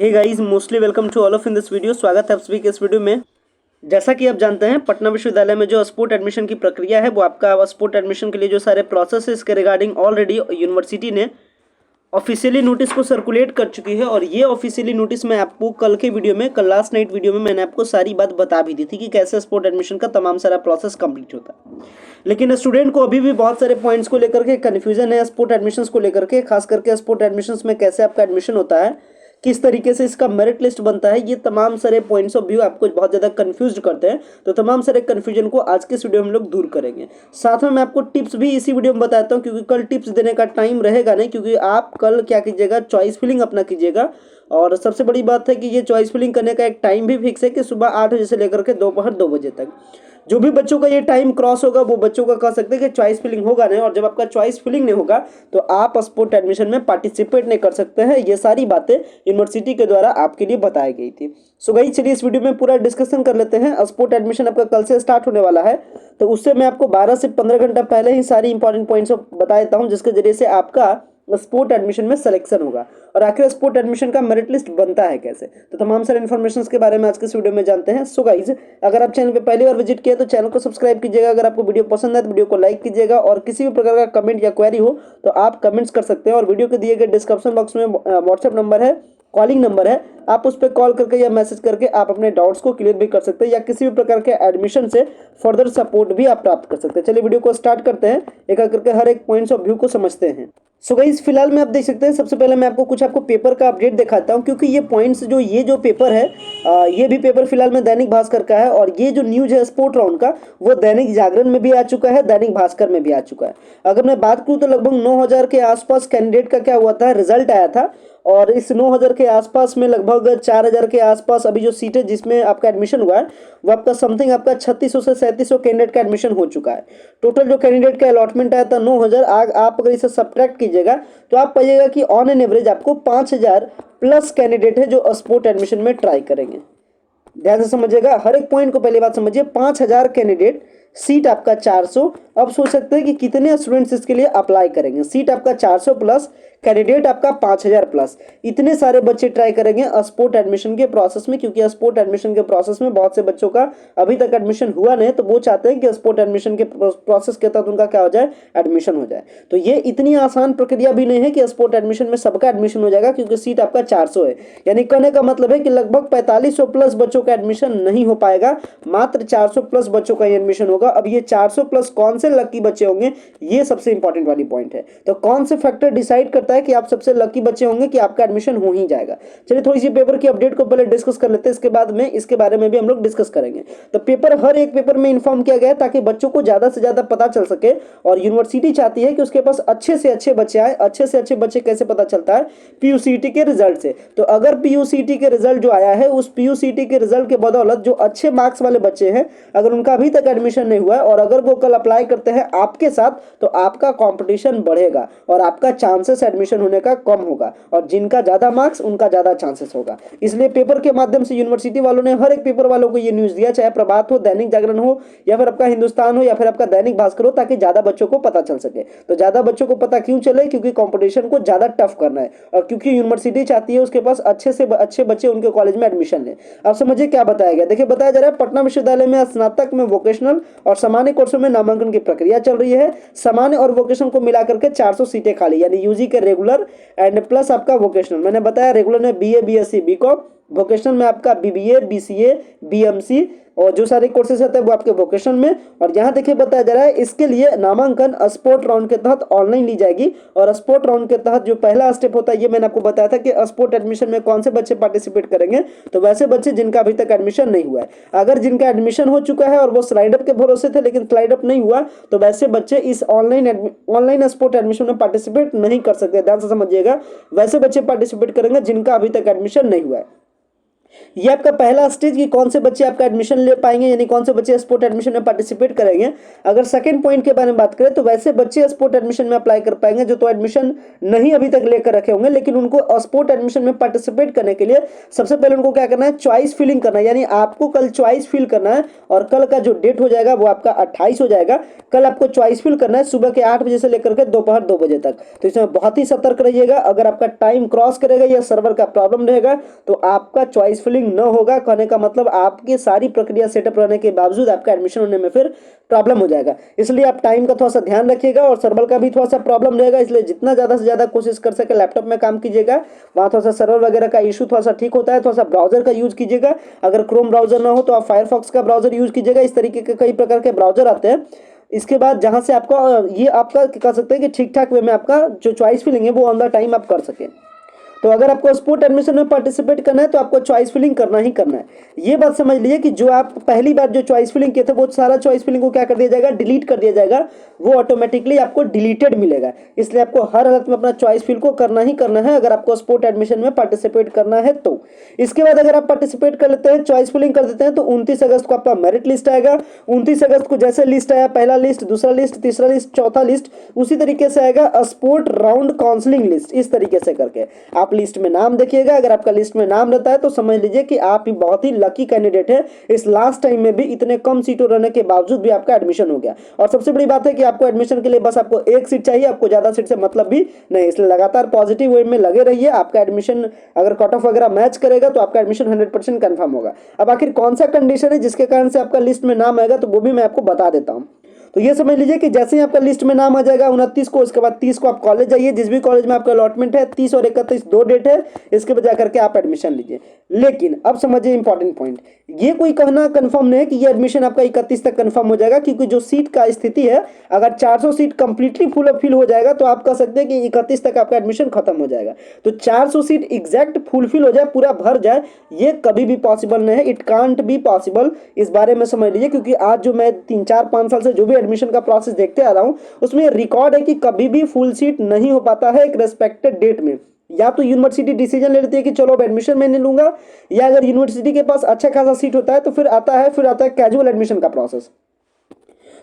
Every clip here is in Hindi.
Hey guys, mostly welcome to all of in this video. स्वागत है आप सभी के इस वीडियो में। जैसा कि आप जानते हैं, पटना विश्वविद्यालय में जो स्पोर्ट एडमिशन की प्रक्रिया है वो आपका स्पोर्ट एडमिशन के लिए जो सारे प्रोसेस है इसके रिगार्डिंग ऑलरेडी यूनिवर्सिटी ने ऑफिशियली नोटिस को सर्कुलेट कर चुकी है। और ये ऑफिशियली नोटिस मैं आपको कल के वीडियो में, कल लास्ट नाइट वीडियो में मैंने आपको सारी बात बता भी दी थी कि कैसे स्पोर्ट एडमिशन का तमाम सारा प्रोसेस कंप्लीट होता है। लेकिन स्टूडेंट को अभी भी बहुत सारे पॉइंट्स को लेकर के कन्फ्यूजन है स्पोर्ट एडमिशन्स को लेकर के, खास करके स्पोर्ट एडमिशन्स में कैसे आपका एडमिशन होता है, किस तरीके से इसका मेरिट लिस्ट बनता है, ये तमाम सारे पॉइंट्स ऑफ व्यू आपको बहुत ज़्यादा कंफ्यूज करते हैं। तो तमाम सारे कन्फ्यूजन को आज के इस वीडियो में हम लोग दूर करेंगे। साथ में मैं आपको टिप्स भी इसी वीडियो में बताता हूँ, क्योंकि कल टिप्स देने का टाइम रहेगा नहीं, क्योंकि आप कल क्या कीजिएगा, चॉइस फिलिंग अपना कीजिएगा। और सबसे बड़ी बात है कि ये चॉइस फिलिंग करने का एक टाइम भी फिक्स है कि सुबह 8 बजे से लेकर के दोपहर 2 बजे तक। जो भी बच्चों का ये टाइम क्रॉस होगा वो बच्चों का कह सकते हैं कि चॉइस फिलिंग होगा नहीं, और जब आपका चॉइस फिलिंग नहीं होगा तो आप स्पोर्ट एडमिशन में पार्टिसिपेट नहीं कर सकते हैं। ये सारी बातें यूनिवर्सिटी के द्वारा आपके लिए बताई गई थी। सो गाइस, चलिए इस वीडियो में पूरा डिस्कशन कर लेते हैं। स्पोर्ट एडमिशन आपका कल से स्टार्ट होने वाला है, तो उससे मैं आपको 12 से 15 घंटा पहले ही सारी इंपॉर्टेंट पॉइंट्स बता देता हूँ, जिसके जरिए से आपका स्पोर्ट एडमिशन में सिलेक्शन होगा। और आखिर स्पोर्ट एडमिशन का मेरिट लिस्ट बनता है कैसे, तो तमाम सारे इन्फॉर्मेशन के बारे में आज के इस वीडियो में जानते हैं। सो गाइज, अगर आप चैनल पे पहली बार विजिट किया तो चैनल को सब्सक्राइब कीजिएगा। अगर आपको वीडियो पसंद है तो वीडियो को लाइक कीजिएगा, और किसी भी प्रकार का कमेंट या क्वेरी हो तो आप कमेंट्स कर सकते हैं। और वीडियो के दिए गए डिस्क्रिप्शन बॉक्स में व्हाट्सएप नंबर है, कॉलिंग नंबर है, आप उस पर कॉल करके या मैसेज करके आप अपने डाउट्स को क्लियर भी कर सकते हैं, या किसी भी प्रकार के एडमिशन से फर्दर सपोर्ट भी आप प्राप्त कर सकते हैं। चलिए वीडियो को स्टार्ट करते हैं, एक एक करके हर एक पॉइंट्स ऑफ व्यू को समझते हैं। सो गाइस, फिलहाल में आप देख सकते हैं, सबसे पहले मैं आपको पेपर का अपडेट दिखाता हूं, क्योंकि ये पॉइंट्स जो पेपर है, ये भी पेपर फिलहाल में दैनिक भास्कर का है, और ये जो न्यूज है स्पोर्ट राउंड का वो दैनिक जागरण में भी आ चुका है, दैनिक भास्कर में भी आ चुका है। अगर मैं बात करूं तो लगभग 9000 के आसपास कैंडिडेट का क्या हुआ था, रिजल्ट आया था। और इस 9000 के आसपास में लगभग 4000 के आसपास अभी जो सीटें जिसमें आपका एडमिशन हुआ है वो आपका समथिंग आपका 3600 से 3700 कैंडिडेट का एडमिशन हो चुका है। टोटल जो कैंडिडेट का अलॉटमेंट आया था 9000, आप अगर इसे सब्ट्रैक्ट कीजिएगा तो आप पाइएगा कि ऑन एन एवरेज आपको 5000 प्लस कैंडिडेट है जो स्पोर्ट एडमिशन में ट्राई करेंगे। ध्यान से समझिएगा, हर एक पॉइंट को पहली बात समझिए। 5000 कैंडिडेट, सीट आपका 400। अब सोच सकते हैं कि कितने स्टूडेंट्स इसके लिए अप्लाई करेंगे। सीट आपका 400 प्लस, कैंडिडेट आपका 5000 प्लस, इतने सारे बच्चे ट्राई करेंगे स्पोर्ट एडमिशन के प्रोसेस में। क्योंकि स्पोर्ट एडमिशन के प्रोसेस में बहुत से बच्चों का अभी तक एडमिशन हुआ नहीं, तो वो चाहते हैं कि स्पोर्ट एडमिशन के प्रोसेस के तहत उनका क्या हो जाए, एडमिशन हो जाए। तो ये इतनी आसान प्रक्रिया भी नहीं है कि स्पोर्ट एडमिशन में सबका एडमिशन हो जाएगा, क्योंकि सीट आपका 400 है। यानी कहने का मतलब है कि लगभग 4500 प्लस बच्चों का एडमिशन नहीं हो पाएगा, मात्र 400 प्लस बच्चों का एडमिशन होगा। अब ये 400 प्लस कौन से लकी बच्चे होंगे, ये सबसे इंपॉर्टेंट वाली पॉइंट है। तो कौन से फैक्टर डिसाइड करता है कि आप सबसे लकी बच्चे होंगे कि आपका एडमिशन हो ही जाएगा। चलिए थोड़ी सी पेपर की अपडेट को पहले डिस्कस कर लेते हैं, इसके बाद में इसके बारे में भी हम लोग डिस्कस करेंगे। तो पेपर हर एक पेपर में इन्फॉर्म किया गया है ताकि बच्चों को ज्यादा से ज्यादा पता चल सके, और यूनिवर्सिटी चाहती है कि उसके पास अच्छे से अच्छे बच्चे आए। अच्छे से अच्छे बच्चे कैसे पता चलता है, पीयूसीटी के रिजल्ट से। तो अगर पीयूसीटी के रिजल्ट जो आया है, उस पीयूसीटी के रिजल्ट के बदौलत जो अच्छे मार्क्स वाले बच्चे हैं, अगर उनका अभी तक एडमिशन नहीं हुआ है और अगर वो कल अप्लाई करते हैं आपके साथ, तो आपका कंपटीशन बढ़ेगा और आपका चांसेस एडमिशन होने का कम होगा, और जिनका ज्यादा मार्क्स उनका ज्यादा चांसेस होगा। इसलिए पेपर के माध्यम से यूनिवर्सिटी वालों ने हर एक पेपर वालों को ये न्यूज दिया, चाहे प्रभात हो, दैनिक जागरण हो, या फिर आपका हिंदुस्तान हो, या फिर आपका दैनिक भास्कर हो, ताकि ज्यादा बच्चों को पता चल सके। तो ज्यादा बच्चों को पता क्यों चले, क्योंकि कंपटीशन को ज्यादा टफ करना है, और क्योंकि यूनिवर्सिटी चाहती है उसके पास अच्छे से अच्छे बच्चे उनके कॉलेज में एडमिशन ले। अब समझिए क्या बताया गया। देखिए, बताया जा रहा है पटना विश्वविद्यालय में स्नातक में वोकेशनल और सामान्य कोर्सों में नामांकन की प्रक्रिया चल रही है। सामान्य और वोकेशनल को मिलाकर के 400 सीटें खाली, यानी यूजी के रेगुलर एंड प्लस आपका वोकेशनल। मैंने बताया रेगुलर में बीए, बीएससी, बीकॉम, वोकेशनल में आपका बीबीए, बीसीए, बीएमसी, और जो सारे कोर्सेज होते हैं वो आपके वोकेशनल में। और यहाँ देखिए बताया जा रहा है इसके लिए नामांकन स्पोर्ट राउंड के तहत ऑनलाइन ली जाएगी। और स्पोर्ट राउंड के तहत जो पहला स्टेप होता है, ये मैंने आपको बताया था कि स्पोर्ट एडमिशन में कौन से बच्चे पार्टिसिपेट करेंगे, तो वैसे बच्चे जिनका अभी तक एडमिशन नहीं हुआ है। अगर जिनका एडमिशन हो चुका है और वो स्लाइड अप के भरोसे थे लेकिन स्लाइड अप नहीं हुआ, तो वैसे बच्चे इस ऑनलाइन स्पोर्ट एडमिशन में पार्टिसिपेट नहीं कर सकते। ध्यान से समझिएगा, वैसे बच्चे पार्टिसिपेट करेंगे जिनका अभी तक एडमिशन नहीं हुआ है। ये आपका पहला स्टेज कि कौन से बच्चे आपका एडमिशन ले पाएंगे, यानी कौन से बच्चे स्पोर्ट एडमिशन में पार्टिसिपेट करेंगे। अगर सेकंड पॉइंट के बारे में बात करें तो वैसे बच्चे स्पोर्ट एडमिशन में अप्लाई कर पाएंगे जो तो एडमिशन नहीं अभी तक लेकर रखे होंगे, लेकिन उनको स्पोर्ट एडमिशन में पार्टिसिपेट करने के लिए सबसे पहले उनको क्या करना है, चॉइस फिलिंग करना है। यानी आपको कल चॉइस फिल करना है और कल का जो डेट हो जाएगा वो आपका 28 हो जाएगा। कल आपको चॉइस फिल करना है सुबह के 8 बजे से लेकर के दोपहर 2 बजे तक। तो इसमें बहुत ही सतर्क रहिएगा, अगर आपका टाइम क्रॉस करेगा या सर्वर का प्रॉब्लम रहेगा तो आपका चॉइस फिलिंग न होगा। कहने का मतलब आपकी सारी प्रक्रिया सेटअप रहने के बावजूद आपका एडमिशन होने में फिर प्रॉब्लम हो जाएगा। इसलिए आप टाइम का थोड़ा सा ध्यान रखिएगा और सर्वर का भी थोड़ा सा प्रॉब्लम रहेगा, इसलिए जितना ज़्यादा से ज़्यादा कोशिश कर सके लैपटॉप में काम कीजिएगा। वहाँ थोड़ा सा सर्वर वगैरह का इशू थोड़ा सा ठीक होता है। थोड़ा सा ब्राउजर का यूज कीजिएगा, अगर क्रोम ब्राउजर ना हो तो आप फायरफॉक्स का ब्राउजर यूज कीजिएगा। इस तरीके के कई प्रकार के ब्राउजर आते हैं। इसके बाद जहाँ से आपका ये आपका कह सकते हैं कि ठीक ठाक वे में आपका जो चॉइस फिलिंग है वो ऑन द टाइम आप कर सकें। तो अगर आपको स्पोर्ट एडमिशन में पार्टिसिपेट करना है तो आपको चॉइस फिलिंग करना ही करना है। ये बात समझ लीजिए कि जो आप पहली बार जो चॉइस फिलिंग किए थे वो सारा चॉइस फिलिंग को क्या कर दिया जाएगा, डिलीट कर दिया जाएगा। वो ऑटोमेटिकली आपको डिलीटेड मिलेगा। इसलिए आपको हर हालत में अपना चॉइस फिल को करना ही करना है अगर आपको स्पोर्ट एडमिशन में पार्टिसिपेट करना है तो। इसके बाद अगर आप पार्टिसिपेट कर लेते हैं, चॉइस फिलिंग कर देते हैं, तो 29 अगस्त को आपका मेरिट लिस्ट आएगा। 29 अगस्त को जैसे लिस्ट आया, पहला लिस्ट, दूसरा लिस्ट, तीसरा लिस्ट, चौथा लिस्ट, उसी तरीके से आएगा स्पोर्ट राउंड काउंसलिंग लिस्ट। इस तरीके से करके आप लिस्ट में नाम देखिएगा। अगर आपका लिस्ट में नाम रहता है तो समझ लीजिए कि आप बहुत ही लकी कैंडिडेट है। इस लास्ट टाइम में भी इतने कम सीटों रहने के बावजूद भी आपका एडमिशन हो गया। और सबसे बड़ी बात है कि आपको एडमिशन के लिए बस आपको एक सीट चाहिए, आपको ज्यादा सीट से मतलब भी नहीं। इसलिए लगातार पॉजिटिव वे में लगे रहिए। आपका एडमिशन अगर कट ऑफ वगैरह मैच करेगा तो आपका एडमिशन 100% कंफर्म होगा। अब आखिर कौन सा कंडीशन है जिसके कारण से आपका लिस्ट में नाम आएगा तो वो भी मैं आपको बता देता हूँ। तो ये समझ लीजिए कि जैसे ही आपका लिस्ट में नाम आ जाएगा 29 को, इसके बाद 30 को आप कॉलेज जाइए, जिस भी कॉलेज में आपका अलॉटमेंट है। 30 और 31 दो डेट है, इसके बजा करके आप एडमिशन लीजिए। लेकिन अब समझिए इंपॉर्टेंट पॉइंट, ये कोई कहना कंफर्म नहीं है कि ये एडमिशन आपका 31 तक कंफर्म हो जाएगा, क्योंकि जो सीट का स्थिति है, अगर 400 सीट कंप्लीटली फिल हो जाएगा तो आप कह सकते हैं कि 31 तक आपका एडमिशन खत्म हो जाएगा। तो 400 सीट एग्जैक्ट फुलफिल हो जाए, पूरा भर जाए, ये कभी भी पॉसिबल नहीं है। It can't be possible. इस बारे में समझ लीजिए, क्योंकि आज जो मैं 3, 4, 5 साल से जो भी एडमिशन का प्रोसेस देखते आ रहा हूं उसमें रिकॉर्ड है कि कभी भी फुल सीट नहीं हो पाता है एक रेस्पेक्टेड डेट में। या तो यूनिवर्सिटी डिसीजन ले लेती है कि चलो अब एडमिशन मैं नहीं लूंगा, या अगर यूनिवर्सिटी के पास अच्छा खासा सीट होता है तो फिर आता है कैजुअल एडमिशन का प्रोसेस।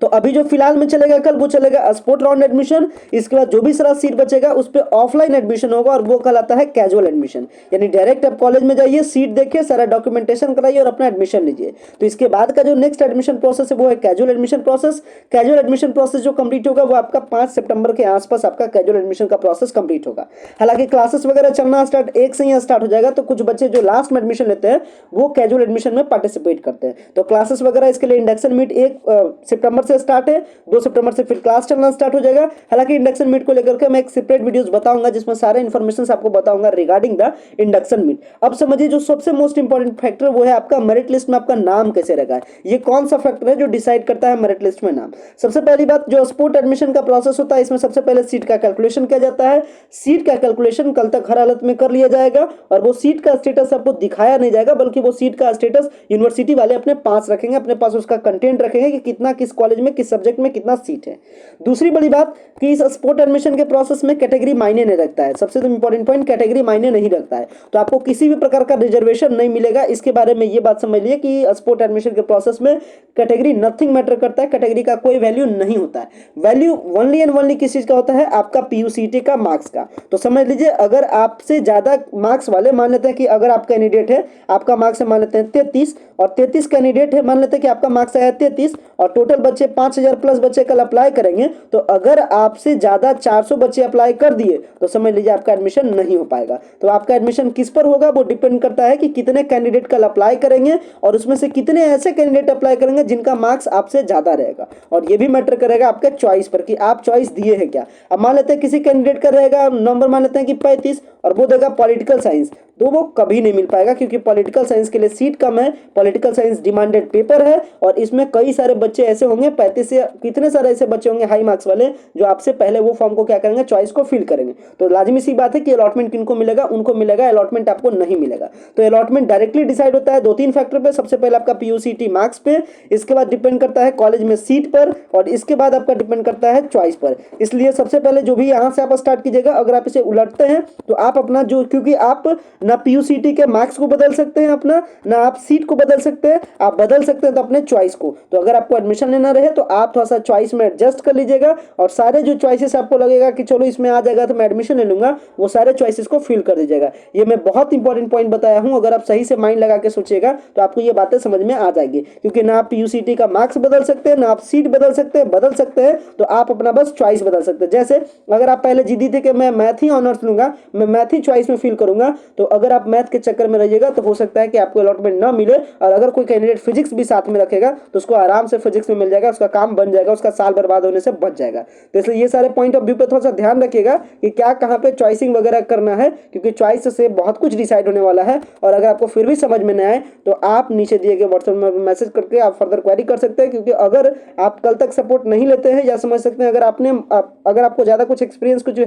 तो अभी जो फिलहाल में चलेगा कल वो चलेगा स्पोर्ट राउंड एडमिशन। इसके बाद जो भी सारा सीट बचेगा उस पर ऑफलाइन एडमिशन होगा और वो कहलाता है कैजुअल एडमिशन। यानी डायरेक्ट आप कॉलेज में जाइए, सीट देखिए, सारा डॉक्यूमेंटेशन कराइए और अपना एडमिशन लीजिए। तो इसके बाद का जो नेक्स्ट एडमिशन प्रोसेस है वो है casual admission process. Casual admission process जो कंप्लीट होगा वो आपका 5 सितंबर के आसपास आपका कैजुअल एडमिशन का प्रोसेस कंप्लीट होगा। हालांकि क्लासेस वगैरह चलना स्टार्ट 1 से ही स्टार्ट हो जाएगा, तो कुछ बच्चे जो लास्ट में एडमिशन लेते हैं वो कैजुअल एडमिशन में पार्टिसिपेट करते हैं। तो क्लासेस वगैरह इसके लिए इंडक्शन मीट 1 सितंबर से स्टार्ट है, 2 सितंबर से फिर क्लास चलना स्टार्ट हो जाएगा। हालांकि इंडक्शन मीट को लेकर के मैं एक सेपरेट वीडियोस बताऊंगा जिसमें सारे इन्फॉर्मेशन आपको बताऊंगा रिगार्डिंग द इंडक्शन मीट। अब समझिए जो सबसे मोस्ट इंपॉर्टेंट फैक्टर वो है आपका मेरिट लिस्ट में आपका नाम कैसे रहेगा। ये कौन सा फैक्टर है जो डिसाइड करता है मेरिट लिस्ट में नाम। सबसे पहली बात, जो स्पोर्ट एडमिशन का प्रोसेस होता है इसमें सबसे पहले सीट का कैलकुलेशन किया जाता है। सीट का कैलकुलेशन कल तक हर हालत में कर लिया जाएगा और वो सीट का स्टेटस आपको दिखाया नहीं जाएगा, बल्कि वो सीट का स्टेटस यूनिवर्सिटी वाले अपने पास रखेंगे, अपने पास उसका कंटेंट रखेंगे कि कितना किस कॉलेज में किस सब्जेक्ट में कितना सीट है। दूसरी बड़ी बात कि इस स्पोर्ट एडमिशन के प्रोसेस में कैटेगरी मायने नहीं रखता है। सबसे तो इंपॉर्टेंट पॉइंट, कैटेगरी मायने नहीं रखता है, तो आपको किसी भी प्रकार का रिजर्वेशन नहीं मिलेगा। इसके बारे में ये बात समझ लिए कि स्पोर्ट एडमिशन के प्रोसेस में कैटेगरी नथिंग मैटर करता है, कैटेगरी का कोई वैल्यू नहीं होता है। वैल्यू ओनली एंड ओनली किस चीज का होता है, आपका पीयूसीटी का मार्क्स का। तो समझ लीजिए अगर आपसे ज्यादा मार्क्स वाले, मान लेते हैं कि अगर आप कैंडिडेट है, आपका मार्क्स है मान लेते हैं 33 और 33 कैंडिडेट है, मान लेते हैं कि आपका मार्क्स आया 33 और टोटल बच्चे 5000 प्लस बच्चे कल अप्लाई करेंगे, तो अगर आपसे ज्यादा 400 बच्चे अप्लाई कर दिए तो समझ लीजिए आपका एडमिशन नहीं हो पाएगा। तो आपका एडमिशन किस पर होगा, वो डिपेंड करता है कि कितने कैंडिडेट कल अप्लाई करेंगे और उसमें से कितने ऐसे कैंडिडेट अप्लाई करेंगे जिनका मार्क्स आपसे ज्यादा रहेगा। और ये भी मैटर करेगा आपके चॉइस पर कि आप चॉइस दिए हैं क्या। अब मान लेते हैं किसी कैंडिडेट का रहेगा नंबर, मान लेते हैं कि 35 और वो देगा पॉलिटिकल साइंस, तो वो कभी नहीं मिल पाएगा, क्योंकि पॉलिटिकल साइंस के लिए सीट कम है। पॉलिटिकल साइंस डिमांडेड पेपर है और इसमें कई सारे बच्चे ऐसे होंगे 35 से कितने सारे ऐसे बच्चे होंगे हाई मार्क्स वाले जो आपसे पहले वो फॉर्म को क्या करेंगे, चॉइस को फिल करेंगे। तो लाजमी सी बात है कि अलॉटमेंट किनको मिलेगा, उनको मिलेगा, अलॉटमेंट आपको नहीं मिलेगा। तो अलॉटमेंट डायरेक्टली डिसाइड होता है 2-3 फैक्टर पे। सबसे पहले आपका पीयूसीटी मार्क्स पे, इसके बाद डिपेंड करता है कॉलेज में सीट पर, और इसके बाद आपका डिपेंड करता है चॉइस पर। इसलिए सबसे पहले जो भी यहाँ से आप स्टार्ट कीजिएगा, अगर आप इसे उलटते हैं तो आप अपना जो, क्योंकि आप ना पीयूसीटी के मार्क्स को बदल सकते हैं अपना, ना आप सीट को बदल सकते हैं, आप बदल सकते हैं तो अपने चॉइस को। तो अगर आपको एडमिशन लेना रहे तो आप थोड़ा सा चॉइस में एडजस्ट कर लीजिएगा, और सारे जो चॉइसेस आपको लगेगा कि चलो इसमें आ जाएगा तो मैं एडमिशन ले लूंगा, वो सारे चॉइसेस को फिल कर दीजिएगा। ये मैं बहुत इंपॉर्टेंट पॉइंट बताया हूं, अगर आप सही से माइंड लगा के सोचिएगा तो आपको ये बातें समझ में आ जाएगी। क्योंकि ना आप पीयूसीटी का मार्क्स बदल सकते हैं, ना आप सीट बदल सकते हैं तो आप अपना बस चॉइस बदल सकते हैं। जैसे अगर आप पहले जिद्दी थे कि मैं मैथ ही ऑनर्स लूंगा, मैं मैथ ही चॉइस में फिल करूंगा, तो अगर आप मैथ के चक्कर में रहिएगा तो हो सकता है कि आपको अलॉटमेंट ना मिले। और अगर कोई कैंडिडेट फिजिक्स भी साथ में रखेगा तो उसको आराम से फिजिक्स में मिल जाएगा, उसका काम बन जाएगा, उसका साल बर्बाद होने से बच जाएगा। तो इसलिए ये सारे पॉइंट ऑफ व्यू पे थोड़ा सा ध्यान रखिएगा कि क्या कहाँ पे चॉइसिंग वगैरह करना है, क्योंकि चॉइस से बहुत कुछ डिसाइड होने वाला है। और अगर आपको फिर भी समझ में न आए तो आप नीचे दिए गए व्हाट्सएप में मैसेज करके आप फर्दर क्वेरी कर सकते हैं। क्योंकि अगर आप कल तक सपोर्ट नहीं लेते हैं, या समझ सकते हैं अगर आपको ज़्यादा कुछ एक्सपीरियंस कुछ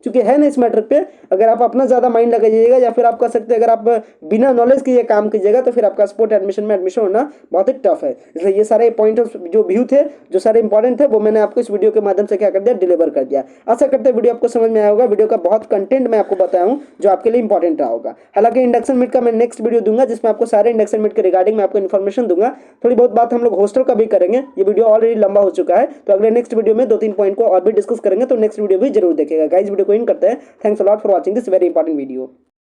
चूंकि है ना इस मैटर पे, अगर आप अपना ज़्यादा माइंड लगाइएगा, या फिर आप कह सकते हैं अगर आप बिना नॉलेज के ये काम कीजिएगा तो फिर आपका स्पोर्ट एडमिशन में एडमिशन होना बहुत ही टफ है। इसलिए ये सारे पॉइंट जो व्यू थे, जो सारे इंपॉर्टेंट थे, वो मैंने आपको इस वीडियो के माध्यम से क्या कर दिया, डिलीवर कर दिया। आशा करते हैं वीडियो आपको समझ में आया होगा। वीडियो का बहुत कंटेंट मैं आपको बताया हूँ जो आपके लिए इंपॉर्टेंट रहा होगा। हालांकि इंडक्शन मीट का मैं नेक्स्ट वीडियो दूंगा जिसमें आपको सारे इंडक्शन मीट के रिगार्डिंग मैं आपको इन्फॉर्मेशन दूंगा। थोड़ी बहुत बात हम लोग हॉस्टल का भी करेंगे, ये वीडियो ऑलरेडी लंबा हो चुका है, तो अगले नेक्स्ट वीडियो में 2-3 पॉइंट को और भी डिस्कस करेंगे, तो नेक्स्ट वीडियो भी जरूर देखेगा। गाइस वीडियो को इन करते हैं। Thanks a lot for watching this very important video.